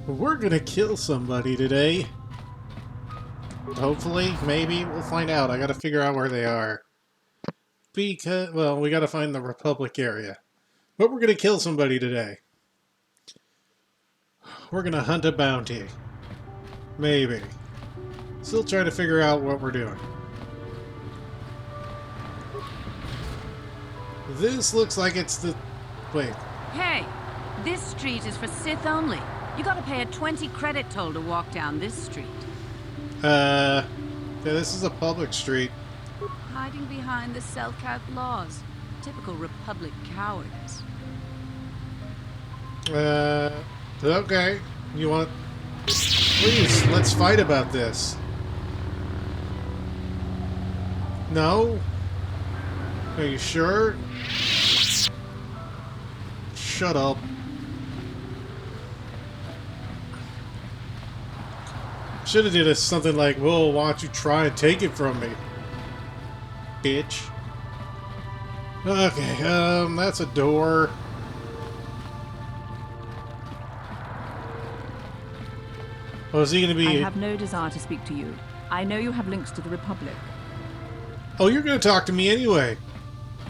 We're gonna kill somebody today. Hopefully, maybe, we'll find out. I gotta figure out where they are. Because, well, we gotta find the Republic area. But we're gonna kill somebody today. We're gonna hunt a bounty. Maybe. Still trying to figure out what we're doing. This looks like it's the... Wait. Hey, this street is for Sith only. You gotta pay a 20 credit toll to walk down this street. Yeah, this is a public street. Hiding behind the Selkout laws. Typical Republic cowardice. Okay. You want... Please, let's fight about this. No? Are you sure? Shut up. Should have did something like, well, why don't you try and take it from me? Bitch. Okay, that's a door. Oh, is he gonna be... I have no desire to speak to you. I know you have links to the Republic. Oh, you're gonna talk to me anyway.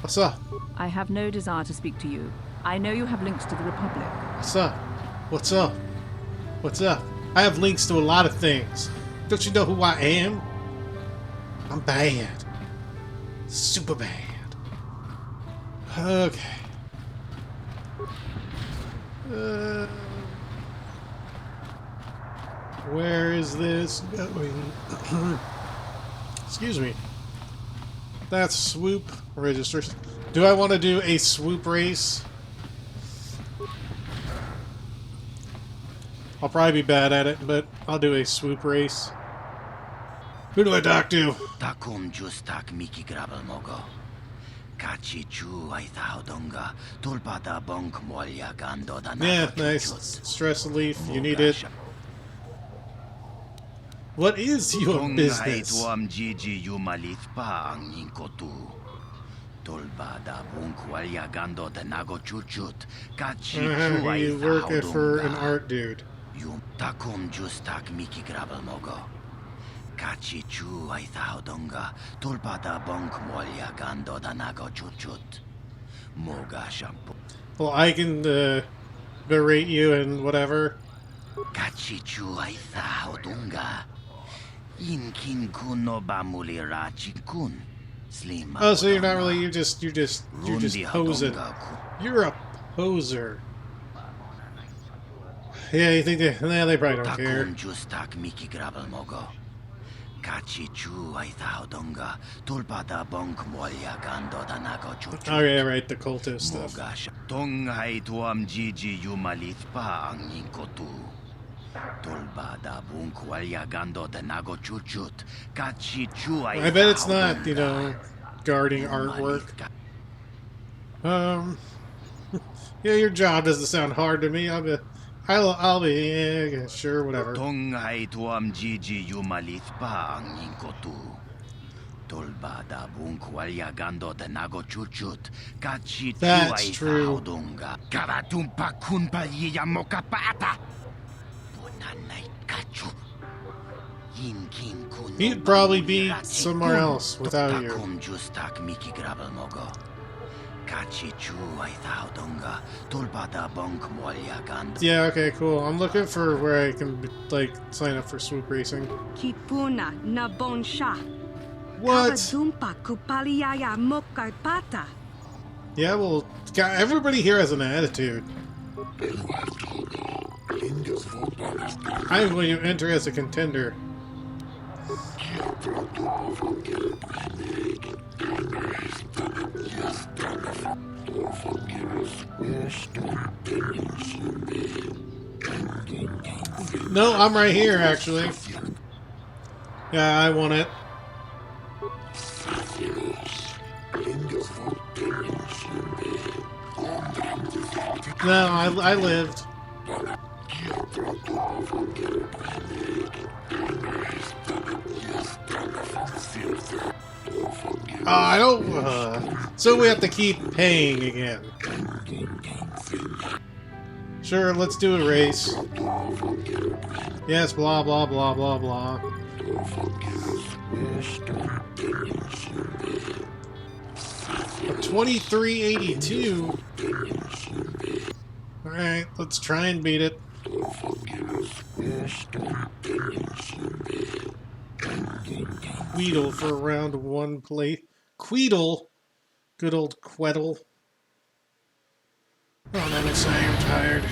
What's up? I have no desire to speak to you. I know you have links to the Republic. What's up? What's up? What's up? I have links to a lot of things. Don't you know who I am? I'm bad. Super bad. Okay. Where is this going? Excuse me. That's swoop registration. Do I want to do a swoop race? I'll probably be bad at it, but I'll do a swoop race. Who do I talk to? Takum justak miki grabel mogo. Kachi chu ai thaudonga tulpada bonk molya gando da. Yeah, nice. Stress relief. You need it. What is your business? Tuam gigi yumalith pa ang ninkotu. Tulbada bonk molya gando da nago chuchut. Kachi chu ai You work for an art dude. Yum takum justak miki grabel mogo. Kachi chu ai thaudonga tulpada bonk molya gando da nago chuchut. Moga shampoo. Well, I can berate you and whatever. Kachi chu ai thaudonga. Inkin kuno bamuli rachi kun. Slim. Oh, so you're not really, you're just posing. You're a poser. Yeah, you think they probably don't care. Justak miki grabel mogo. Kachi chu ai thaudonga tulpada bonk molya gando da nago chuchu. Oh yeah, right, the cultist stuff. Tong hai tuam gigi yumalith pa ang ninkotu. Tulbada bonk molya gando da nago chuchut. Kachi chu ai. I bet it's not, guarding artwork. Yeah, your job doesn't sound hard to me. I'll be, yeah, sure, whatever. Tong hai tuam gigi yumalith pa ang ninkotu. Tulbada bonk molya gando da nago chuchut. Kachi chu ai thaudonga. Karatumpa kun pa yiya mokapata. Bunanay kachu. He'd probably be somewhere else without you. Yeah, okay, cool. I'm looking for where I can, like, sign up for swoop racing. Kipuna na bonsha. What? Yeah, well, everybody here has an attitude. I'm going to enter as a contender. No, I'm right here, actually. Yeah, I want it. No, I lived. Oh, I don't... so we have to keep paying again. Sure, let's do a race. Yes, blah, blah, blah, blah, blah. A 2382. Alright, let's try and beat it. Queedle for round one play. Queedle? Good old Queddle. Oh, let me say I'm tired.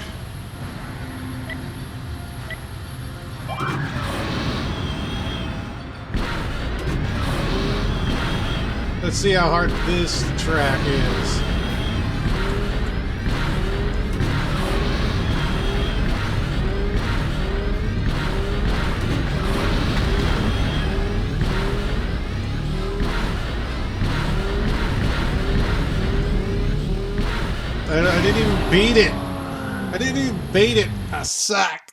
Let's see how hard this track is. I didn't even beat it. I didn't even beat it. I suck.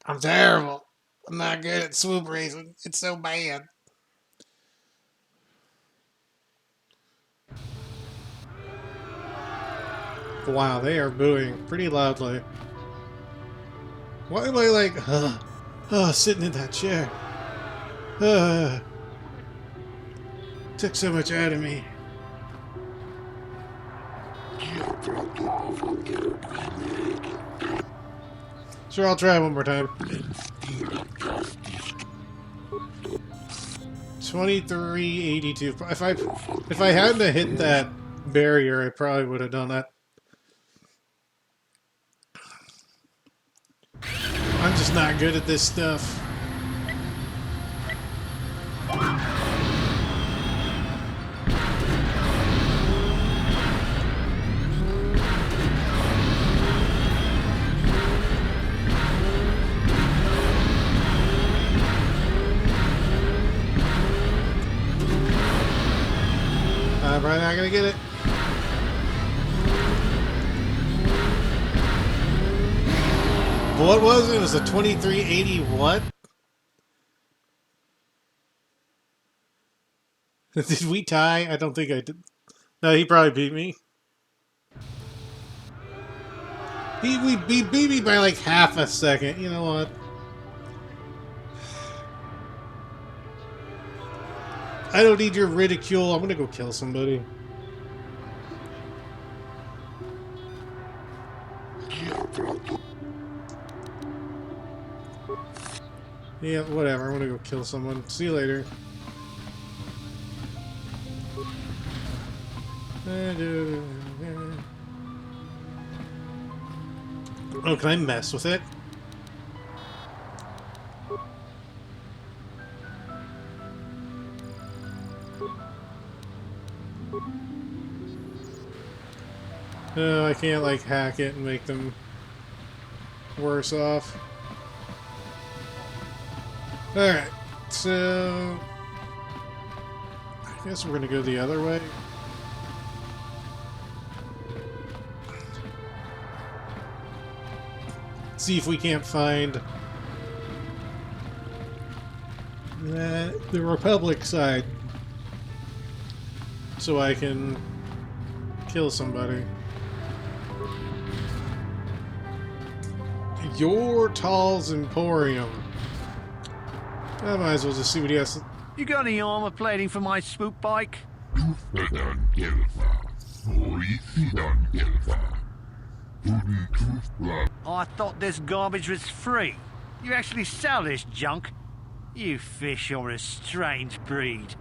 I'm terrible. I'm not good at swoop racing. It's so bad. Wow, they are booing pretty loudly. Why am I like, sitting in that chair? Took so much out of me. Sure, I'll try one more time. 2382. If I hadn't hit that barrier, I probably would have done that. I'm just not good at this stuff. I'm probably not gonna get it. What was it? It was a 2380 what? Did we tie? I don't think I did. No, he probably beat me. He beat me by like half a second. You know what? I don't need your ridicule. I'm gonna go kill somebody. Yeah, whatever. I'm gonna go kill someone. See you later. Oh, can I mess with it? No, I can't, like, hack it and make them worse off. Alright, so... I guess we're gonna go the other way. See if we can't find the Republic side so I can kill somebody. Your Tall's Emporium. I might as well just see what he has to... You got any armor plating for my swoop bike? I thought this garbage was free. You actually sell this junk? You fish are a strange breed.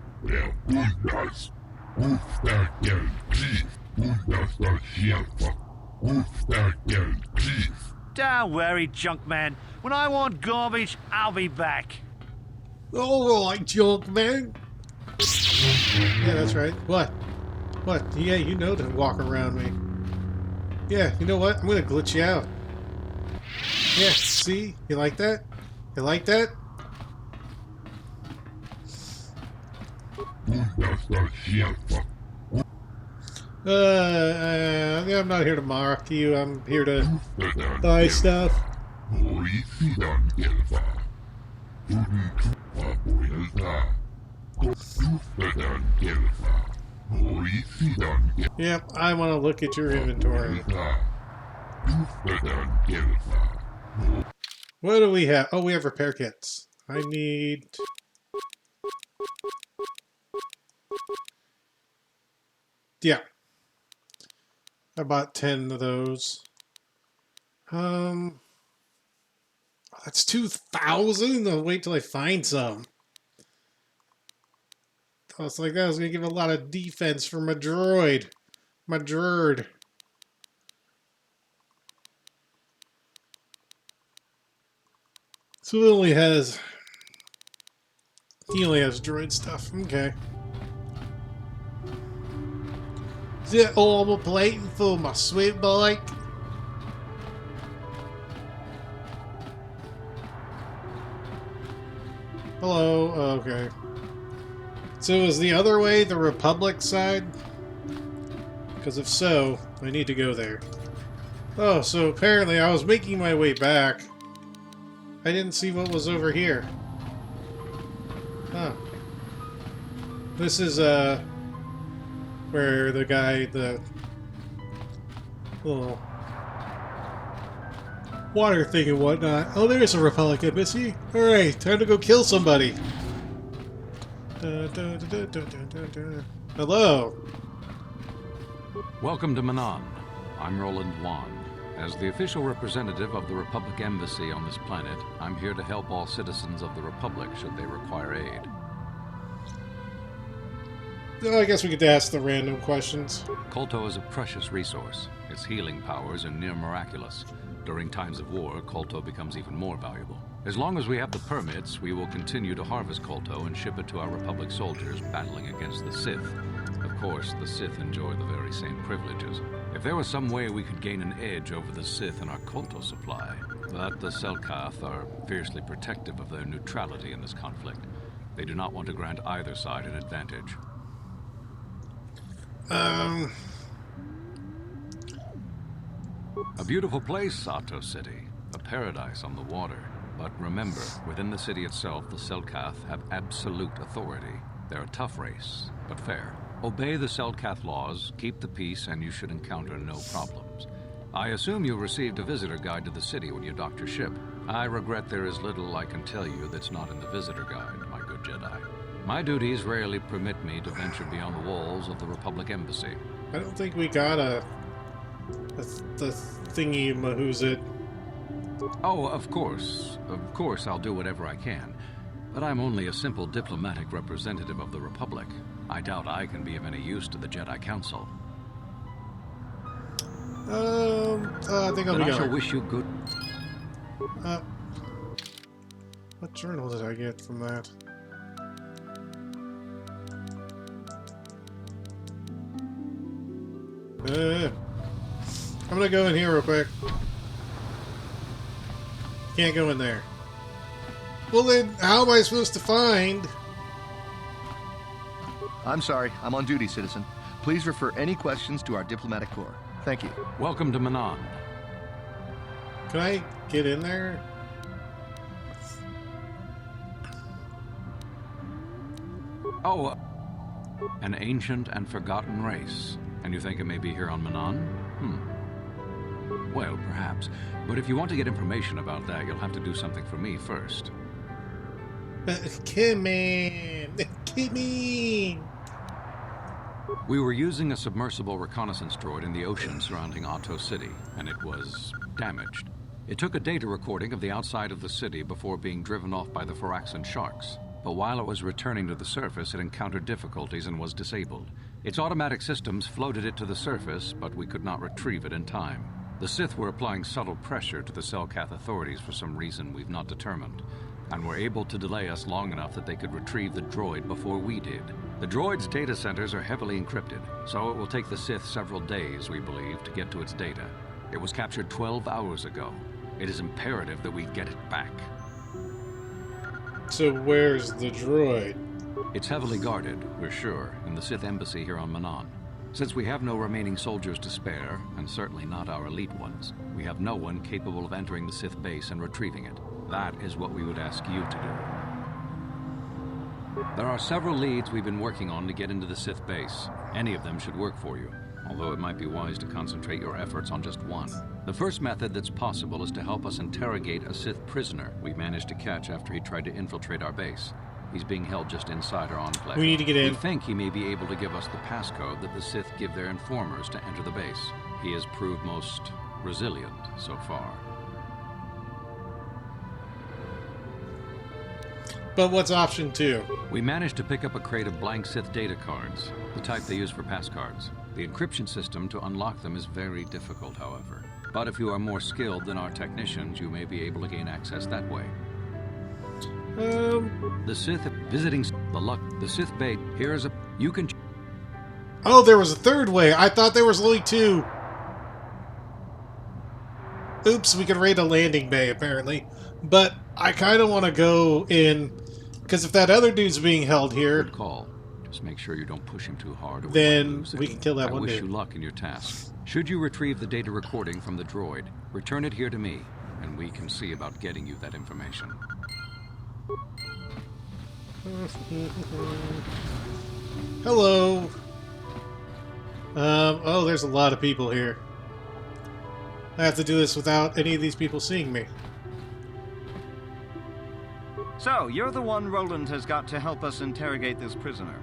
Don't worry, junk man. When I want garbage, I'll be back. Alright, junk man. Yeah, that's right. What? What? Yeah, you know to walk around me. Yeah, you know what? I'm gonna glitch you out. Yeah, see? You like that? You like that? I'm not here to mock you. I'm here to buy stuff. Yep, I want to look at your inventory. What do we have? Oh, we have repair kits. I need... Yeah. I bought 10 of those. Oh, that's 2,000? I'll wait till I find some. I was like, that was going to give a lot of defense for my droid. My droid. So it only has... He only has droid stuff. Okay. Is that all I'm plating for my sweet bike? Hello. Oh, okay. So is the other way the Republic side? Because if so, I need to go there. Oh, so apparently I was making my way back. I didn't see what was over here. Huh. This is, where the guy, the little water thing and whatnot. Oh, there's a Republic embassy. Alright, time to go kill somebody. Hello. Welcome to Manan. I'm Roland Wan. As the official representative of the Republic Embassy on this planet, I'm here to help all citizens of the Republic should they require aid. Oh, I guess we could ask the random questions. Kolto is a precious resource. Its healing powers are near miraculous. During times of war, Kolto becomes even more valuable. As long as we have the permits, we will continue to harvest Kolto and ship it to our Republic soldiers battling against the Sith. Of course, the Sith enjoy the very same privileges. If there was some way we could gain an edge over the Sith in our Kolto supply, but the Selkath are fiercely protective of their neutrality in this conflict. They do not want to grant either side an advantage. A beautiful place, Sato City. A paradise on the water. But remember, within the city itself, the Selkath have absolute authority. They're a tough race, but fair. Obey the Selkath laws, keep the peace, and you should encounter no problems. I assume you received a visitor guide to the city when you docked your ship. I regret there is little I can tell you that's not in the visitor guide, my good Jedi. My duties rarely permit me to venture beyond the walls of the Republic Embassy. I don't think we got the thingy who's it. Oh, of course. Of course I'll do whatever I can. But I'm only a simple diplomatic representative of the Republic. I doubt I can be of any use to the Jedi Council. I think I'll be I shall going. wish you good... What journal did I get from that? I'm gonna go in here real quick. Can't go in there. Well then, how am I supposed to find? I'm sorry, I'm on duty, citizen. Please refer any questions to our diplomatic corps. Thank you. Welcome to Manan. Can I get in there? Oh, an ancient and forgotten race. And you think it may be here on Manan? Well, perhaps. But if you want to get information about that, you'll have to do something for me first. Come in! Come in! We were using a submersible reconnaissance droid in the ocean surrounding Otto City, and it was damaged. It took a data recording of the outside of the city before being driven off by the Firaxan sharks. But while it was returning to the surface, it encountered difficulties and was disabled. Its automatic systems floated it to the surface, but we could not retrieve it in time. The Sith were applying subtle pressure to the Selkath authorities for some reason we've not determined, and were able to delay us long enough that they could retrieve the droid before we did. The droid's data centers are heavily encrypted, so it will take the Sith several days, we believe, to get to its data. It was captured 12 hours ago. It is imperative that we get it back. So where's the droid? It's heavily guarded, we're sure, in the Sith embassy here on Manan. Since we have no remaining soldiers to spare, and certainly not our elite ones, we have no one capable of entering the Sith base and retrieving it. That is what we would ask you to do. There are several leads we've been working on to get into the Sith base. Any of them should work for you, although it might be wise to concentrate your efforts on just one. The first method that's possible is to help us interrogate a Sith prisoner we managed to catch after he tried to infiltrate our base. He's being held just inside our enclave. We need to get in. We think he may be able to give us the passcode that the Sith give their informers to enter the base. He has proved most resilient so far. But what's option 2? We managed to pick up a crate of blank Sith data cards, the type they use for pass cards. The encryption system to unlock them is very difficult, however. But if you are more skilled than our technicians, you may be able to gain access that way. The Sith visiting the Sith Bay. Here's a you can. Oh, there was a third way. I thought there was only 2. Oops, we can raid a landing bay apparently, but I kind of want to go in because if that other dude's being held here, Good call. Just make sure you don't push him too hard. Or then we can kill that I one wish dude. you luck in your task. Should you retrieve the data recording from the droid, return it here to me, and we can see about getting you that information. Hello. Oh, there's a lot of people here. I have to do this without any of these people seeing me. So, you're the one Roland has got to help us interrogate this prisoner.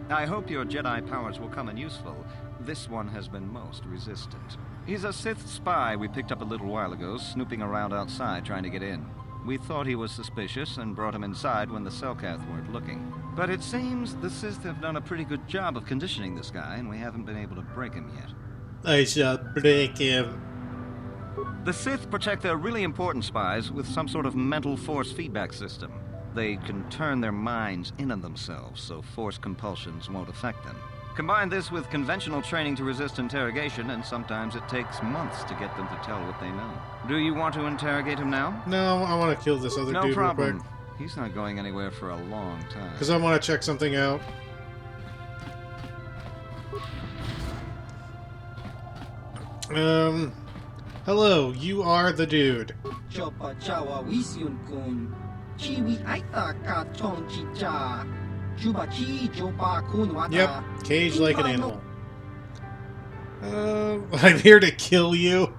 I hope your Jedi powers will come in useful. This one has been most resistant. He's a Sith spy we picked up a little while ago, snooping around outside trying to get in. We thought he was suspicious and brought him inside when the Selkath weren't looking. But it seems the Sith have done a pretty good job of conditioning this guy, and we haven't been able to break him yet. I shall break him. The Sith protect their really important spies with some sort of mental force feedback system. They can turn their minds in on themselves, so force compulsions won't affect them. Combine this with conventional training to resist interrogation, and sometimes it takes months to get them to tell what they know. Do you want to interrogate him now? No, I want to kill this other No dude real problem. quick. He's not going anywhere for a long time. Because I want to check something out. Hello, you are the dude. Yep, caged like an animal. I'm here to kill you.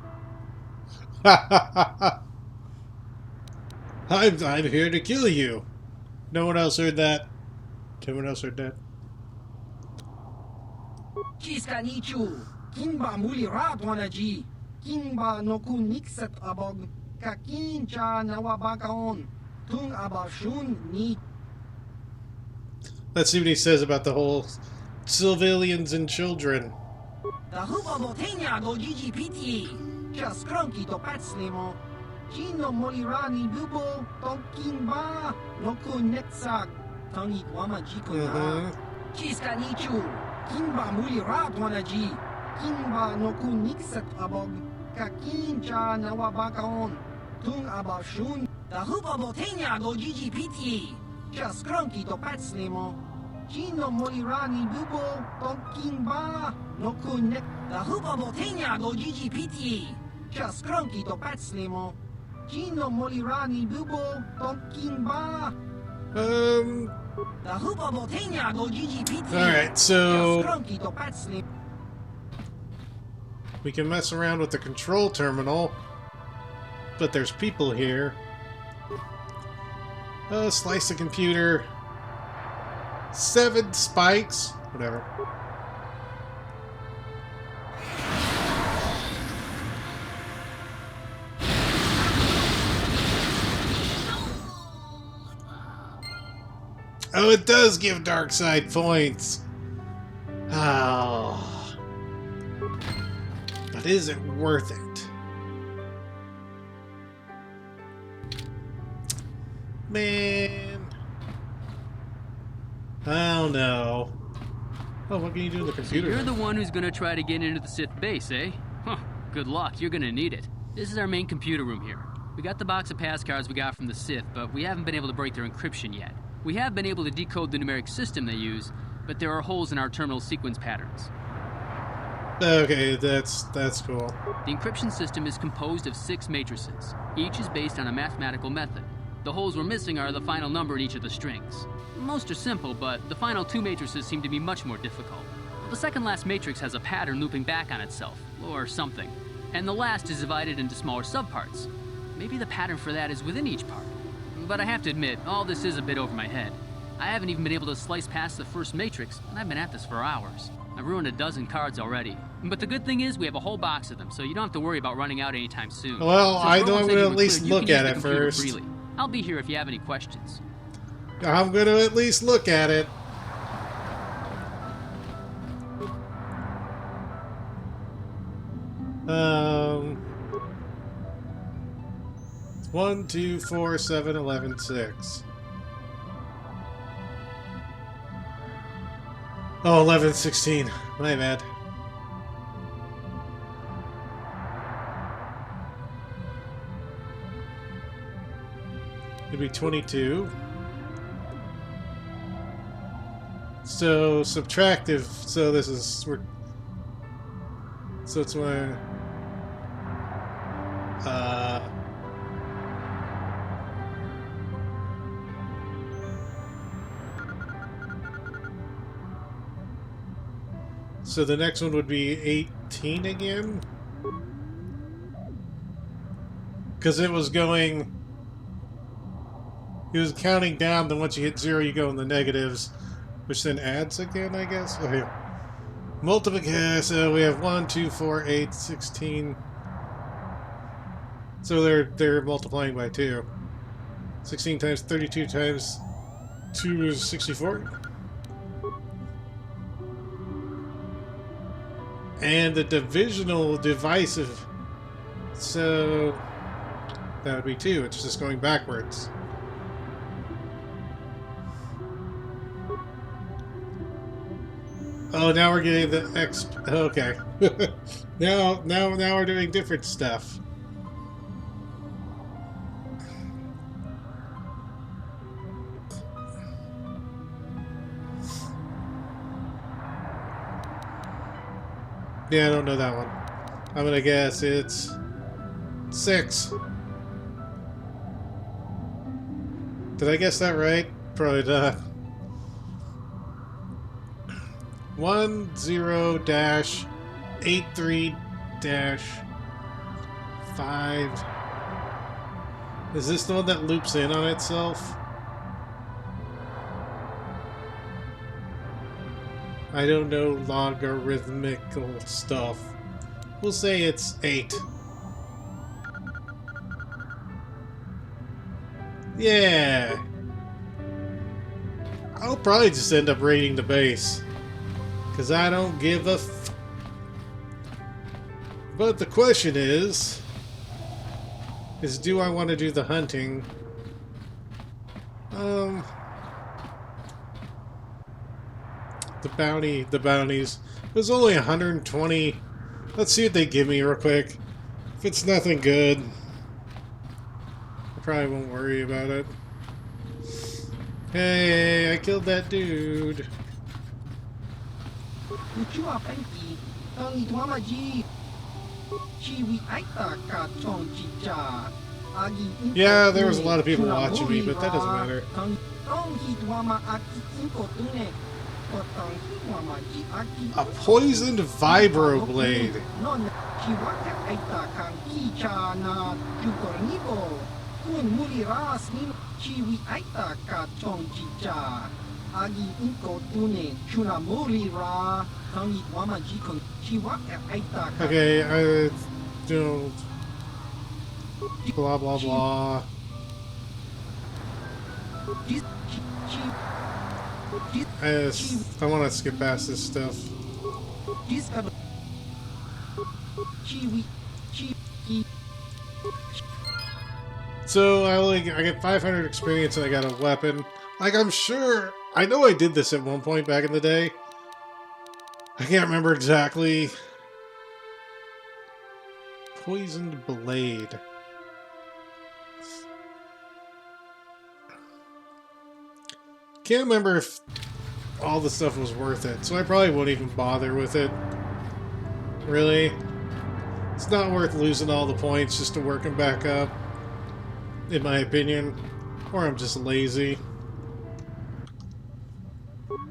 I'm here to kill you. No one else heard that. No one else heard that. Let's see what he says about the whole civilians and children. Alright, so we can mess around with the control terminal, but there's people here. Slice the computer. 7 spikes. Whatever. Oh, it does give Darkseid points. Oh. But is it worth it? Man. I don't know. Oh, what can you do in the computer? You're the one who's gonna try to get into the Sith base, eh? Huh, good luck, you're gonna need it. This is our main computer room here. We got the box of pass cards we got from the Sith, but we haven't been able to break their encryption yet. We have been able to decode the numeric system they use, but there are holes in our terminal sequence patterns. Okay, that's cool. The encryption system is composed of 6 matrices. Each is based on a mathematical method. The holes we're missing are the final number in each of the strings. Most are simple, but the final 2 matrices seem to be much more difficult. The second last matrix has a pattern looping back on itself, or something. and the last is divided into smaller subparts. Maybe the pattern for that is within each part. But I have to admit, all this is a bit over my head. I haven't even been able to slice past the first matrix, and I've been at this for hours. I've ruined a dozen cards already. But the good thing is, we have a whole box of them, so you don't have to worry about running out anytime soon. Well, Since I know Roland I'm said going you to were at least cleared, you look can at use it the computer first. freely. I'll be here if you have any questions. I'm going to at least look at it. One, 2, 4, 7, 11, 6. Oh, 11, 16. My bad. It'd be 22. So subtractive. So this is so it's when so the next one would be 18 again, because it was going. He was counting down. Then once you hit 0, you go in the negatives, which then adds again, I guess. Okay. Multiplication. So we have 1, 2, 4, 8, 16. So they're multiplying by 2. 16 times 32 times 2 is 64. And the divisional divisive. So that would be 2. It's just going backwards. Oh, now we're getting the X. Okay. now we're doing different stuff. Yeah, I don't know that one. I'm gonna guess it's 6. Did I guess that right? Probably not. 10-83-5. Is this the one that loops in on itself? I don't know logarithmical stuff. We'll say it's 8. Yeah. I'll probably just end up raiding the base. Because I don't give a f... But the question is do I want to do the hunting? The bounties. There's only 120. Let's see what they give me real quick. If it's nothing good, I probably won't worry about it. Hey, I killed that dude. Yeah, there was a lot of people watching me, but that doesn't matter. A poisoned vibroblade. Okay, I don't. Blah blah blah. I want to skip past this stuff. So I get 500 experience and I got a weapon. Like, I'm sure, I know I did this at one point back in the day. I can't remember exactly. Poisoned blade. Can't remember if all the stuff was worth it, so I probably won't even bother with it. Really? It's not worth losing all the points just to work them back up, in my opinion. Or I'm just lazy.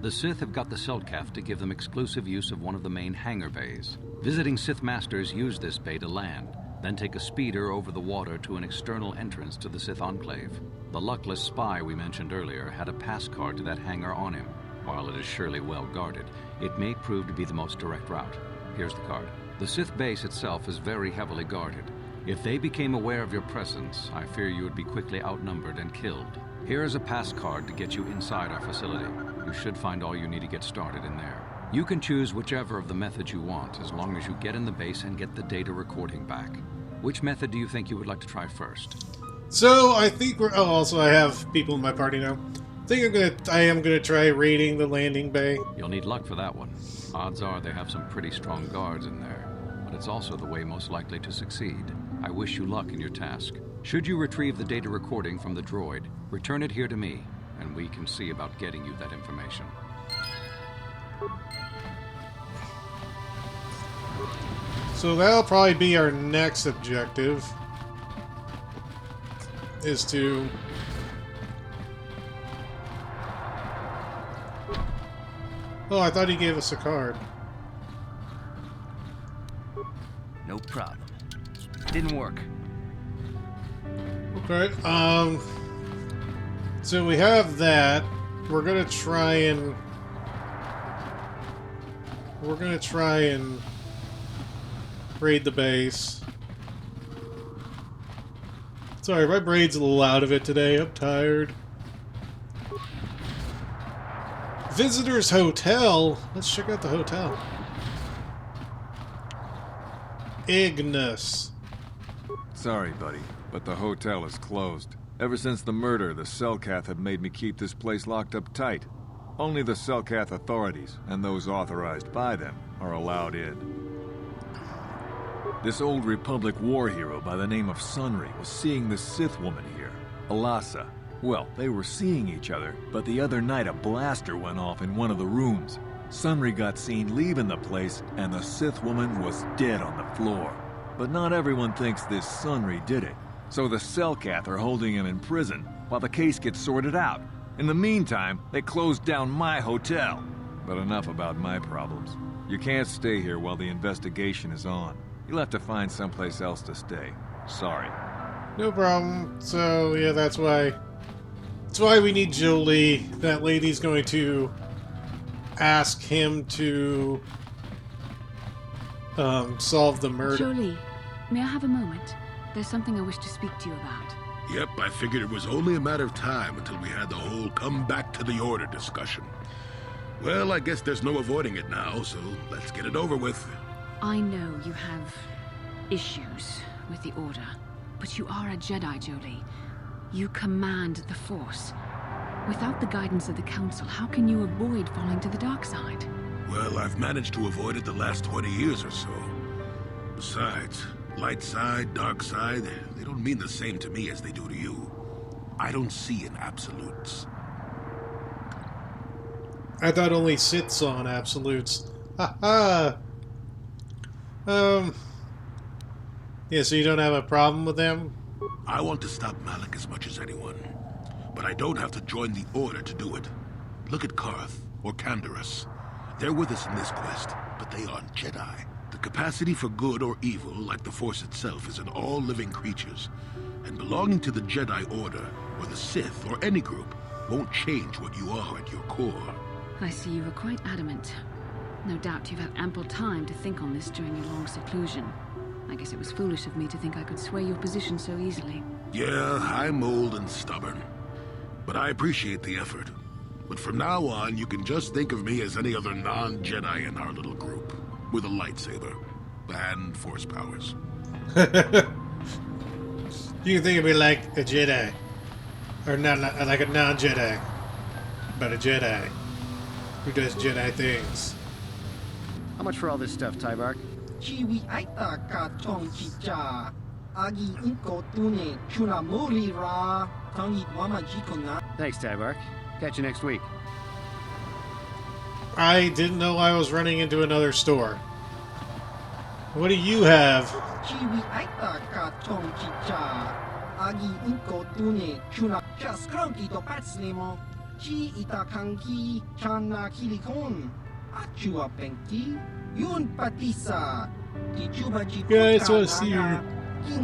The Sith have got the Selkath to give them exclusive use of one of the main hangar bays. Visiting Sith Masters use this bay to land, then take a speeder over the water to an external entrance to the Sith Enclave. The luckless spy we mentioned earlier had a pass card to that hangar on him. While it is surely well guarded, it may prove to be the most direct route. Here's the card. The Sith base itself is very heavily guarded. If they became aware of your presence, I fear you would be quickly outnumbered and killed. Here is a pass card to get you inside our facility. You should find all you need to get started in there. You can choose whichever of the methods you want, as long as you get in the base and get the data recording back. Which method do you think you would like to try first? So, I think we're... Oh, also I have people in my party now. I am gonna try raiding the landing bay. You'll need luck for that one. Odds are they have some pretty strong guards in there, but it's also the way most likely to succeed. I wish you luck in your task. Should you retrieve the data recording from the droid, return it here to me, and we can see about getting you that information. So that'll probably be our next objective, is to... Oh, I thought he gave us a card. No problem. Didn't work. Okay, so we have that. We're gonna try and raid the base. Sorry, my brain's a little out of it today. I'm tired. Visitors Hotel. Let's check out the hotel. Ignis. Sorry, buddy, but the hotel is closed. Ever since the murder, the Selkath have made me keep this place locked up tight. Only the Selkath authorities, and those authorized by them, are allowed in. This old Republic war hero by the name of Sunry was seeing the Sith woman here, Alasa. Well, they were seeing each other, but the other night a blaster went off in one of the rooms. Sunry got seen leaving the place, and the Sith woman was dead on the floor. But not everyone thinks this Sunry did it. So the Selkath are holding him in prison while the case gets sorted out. In the meantime, they closed down my hotel. But enough about my problems. You can't stay here while the investigation is on. You'll have to find someplace else to stay. Sorry. No problem. So, yeah, that's why we need Jolee. That lady's going to ask him to solve the murder. Jolee, may I have a moment? There's something I wish to speak to you about. Yep, I figured it was only a matter of time until we had the whole come back to the order discussion. Well, I guess there's no avoiding it now, so let's get it over with. I know you have issues with the Order, but you are a Jedi, Jolee. You command the Force. Without the guidance of the Council, how can you avoid falling to the dark side? Well, I've managed to avoid it the last 20 years or so. Besides, light side, dark side, they don't mean the same to me as they do to you. I don't see in absolutes. I thought only Sith saw in absolutes. Ha ha! Yeah, so you don't have a problem with them? I want to stop Malik as much as anyone. But I don't have to join the Order to do it. Look at Karth, or Canderous. They're with us in this quest, but they aren't Jedi. The capacity for good or evil, like the Force itself, is in all living creatures. And belonging to the Jedi Order, or the Sith, or any group, won't change what you are at your core. I see you were quite adamant. No doubt you've had ample time to think on this during your long seclusion. I guess it was foolish of me to think I could sway your position so easily. Yeah, I'm old and stubborn. But I appreciate the effort. But from now on, you can just think of me as any other non-Jedi in our little group. With a lightsaber. And Force powers. You can think of me like a Jedi. Or not like a non-Jedi. But a Jedi. Who does Jedi things. How much for all this stuff, Tybark? Thanks, Tybark. Catch you next week. I didn't know I was running into another store. What do you have? Yeah, I just want to see your...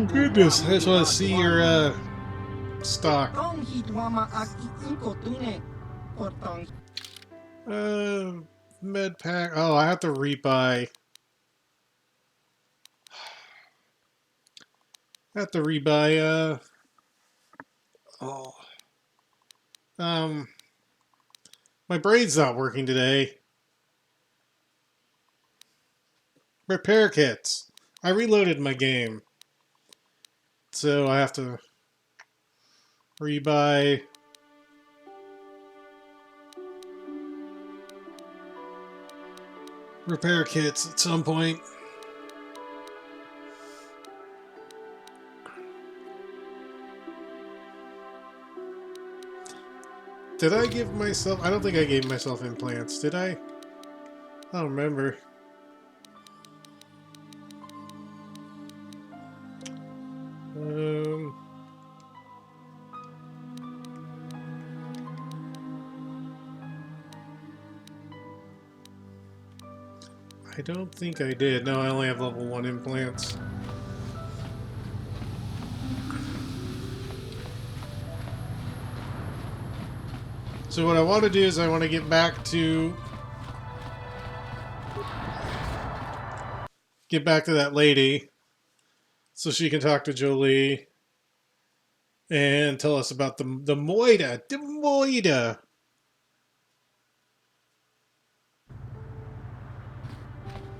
Goodness, I just want to see your, stock. Med pack. Oh, I have to rebuy. I have to rebuy, oh. My brain's not working today. Repair kits. I reloaded my game. So I have to rebuy. Repair kits at some point. Did I give myself... I don't think I gave myself implants, did I? I don't remember. I don't think I did. No, I only have level 1 implants. So what I want to do is I want to get back to that lady so she can talk to Jolee and tell us about the Moida. The Moida.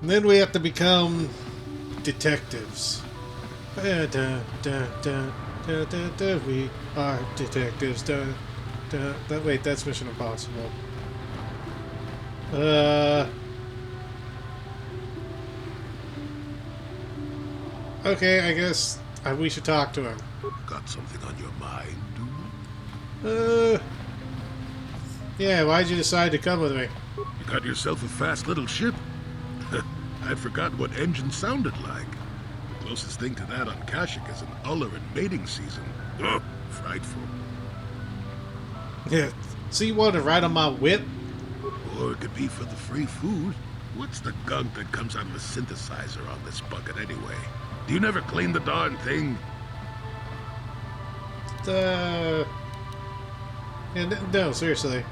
And then we have to become detectives. We are detectives. Wait, that's Mission Impossible. Okay, I guess we should talk to him. Got something on your mind, yeah, why'd you decide to come with me? You got yourself a fast little ship. I'd forgotten what engine sounded like. The closest thing to that on Kashyyyk is an uller in mating season. Oh, frightful. Yeah, so you want to ride on my whip? Or it could be for the free food. What's the gunk that comes out of the synthesizer on this bucket anyway? Do you never clean the darn thing? No, seriously.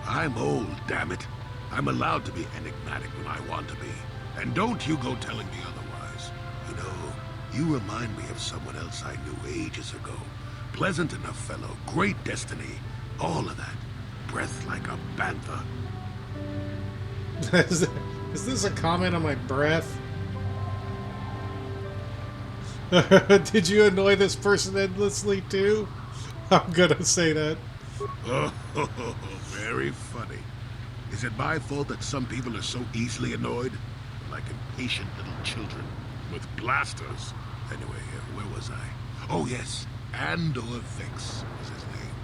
I'm old, damn it. I'm allowed to be enigmatic when I want to be. And don't you go telling me otherwise. You know, you remind me of someone else I knew ages ago. Pleasant enough fellow, great destiny, all of that. Breath like a bantha. Is this a comment on my breath? Did you annoy this person endlessly too? I'm gonna say that. Oh, very funny. Is it my fault that some people are so easily annoyed? Like impatient little children with blasters. Anyway, where was I? Oh yes, Andor Vex was his name.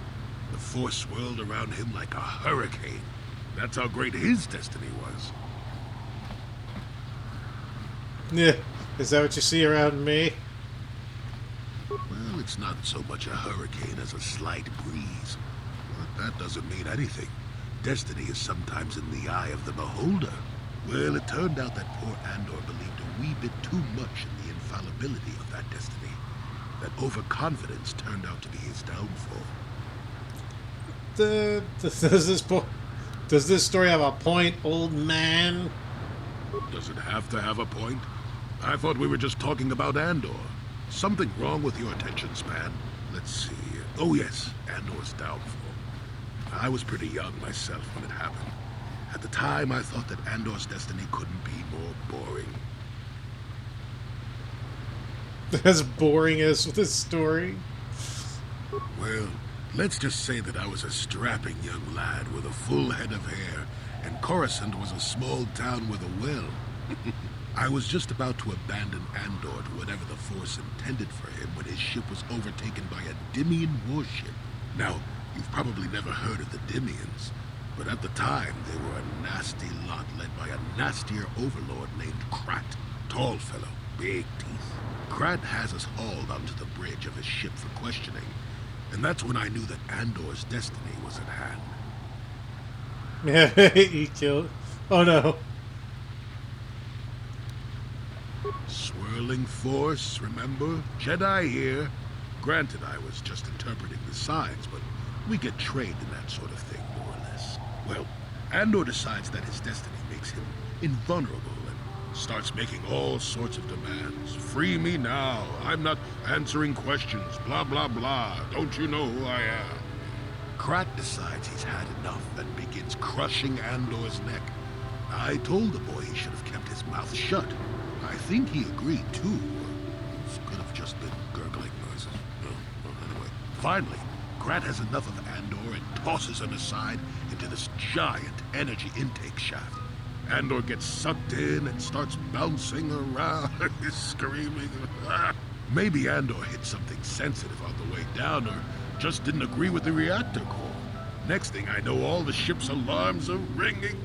The force swirled around him like a hurricane. That's how great his destiny was. Yeah, is that what you see around me? Well, it's not so much a hurricane as a slight breeze. But that doesn't mean anything. Destiny is sometimes in the eye of the beholder. Well, it turned out that poor Andor believed a wee bit too much in the infallibility of that destiny. That overconfidence turned out to be his downfall. Does this story have a point, old man? Does it have to have a point? I thought we were just talking about Andor. Something wrong with your attention span? Let's see. Oh yes, Andor's downfall. I was pretty young myself when it happened. At the time, I thought that Andor's destiny couldn't be more boring. As boring as this story? Well, let's just say that I was a strapping young lad with a full head of hair, and Coruscant was a small town with a well. I was just about to abandon Andor to whatever the Force intended for him when his ship was overtaken by a Dimian warship. Now, you've probably never heard of the Dimians, but at the time they were a nasty lot led by a nastier overlord named Krat. Tall fellow, big teeth. Krat has us hauled onto the bridge of his ship for questioning, and that's when I knew that Andor's destiny was at hand. Yeah, he killed... Oh no. Whirling force, remember? Jedi here. Granted, I was just interpreting the signs, but we get trained in that sort of thing, more or less. Well, Andor decides that his destiny makes him invulnerable and starts making all sorts of demands. Free me now. I'm not answering questions. Blah, blah, blah. Don't you know who I am? Krat decides he's had enough and begins crushing Andor's neck. I told the boy he should have kept his mouth shut. I think he agreed, too. This could have just been gurgling noises. Well, anyway. Finally, Krat has enough of Andor and tosses him aside into this giant energy intake shaft. Andor gets sucked in and starts bouncing around, screaming. Maybe Andor hit something sensitive on the way down, or just didn't agree with the reactor core. Next thing I know, all the ship's alarms are ringing.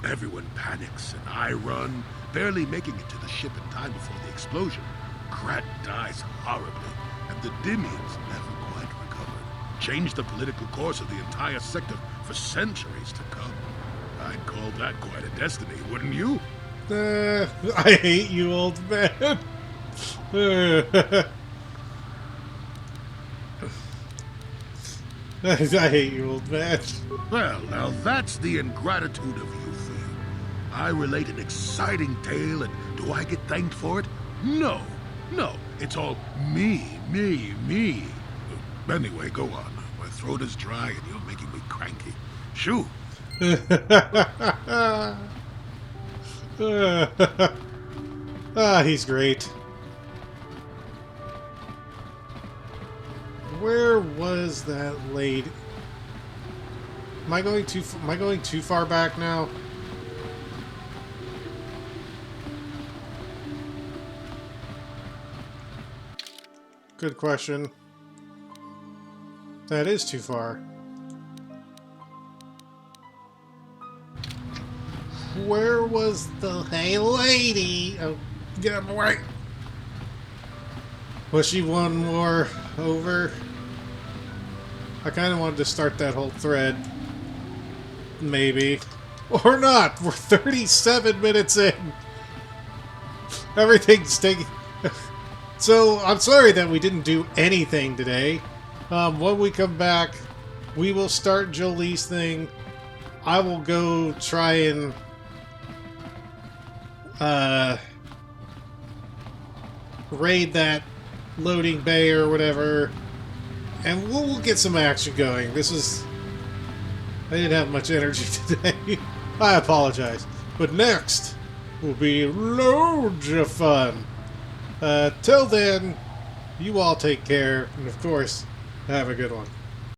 Everyone panics, and I run, barely making it to the ship in time before the explosion. Krat dies horribly, and the Dimians never quite recovered. Changed the political course of the entire sector for centuries to come. I'd call that quite a destiny, wouldn't you? I hate you, old man. I hate you, old man. Well, now that's the ingratitude of you feel. I relate an exciting tale, and do I get thanked for it? No. It's all me. Anyway, go on. My throat is dry, and you're making me cranky. Shoo! He's great. Where was that lady? Am I going too far back now? Good question. That is too far. Where was the hey lady? Oh, get him away. Was she one more over? I kind of wanted to start that whole thread. Maybe. Or not. We're 37 minutes in. Everything's taking... So, I'm sorry that we didn't do anything today. When we come back, we will start Jolee's thing. I will go try and... raid that loading bay or whatever, and we'll get some action going. This is... I didn't have much energy today. I apologize. But next will be loads of fun. Till then, you all take care, and of course, have a good one.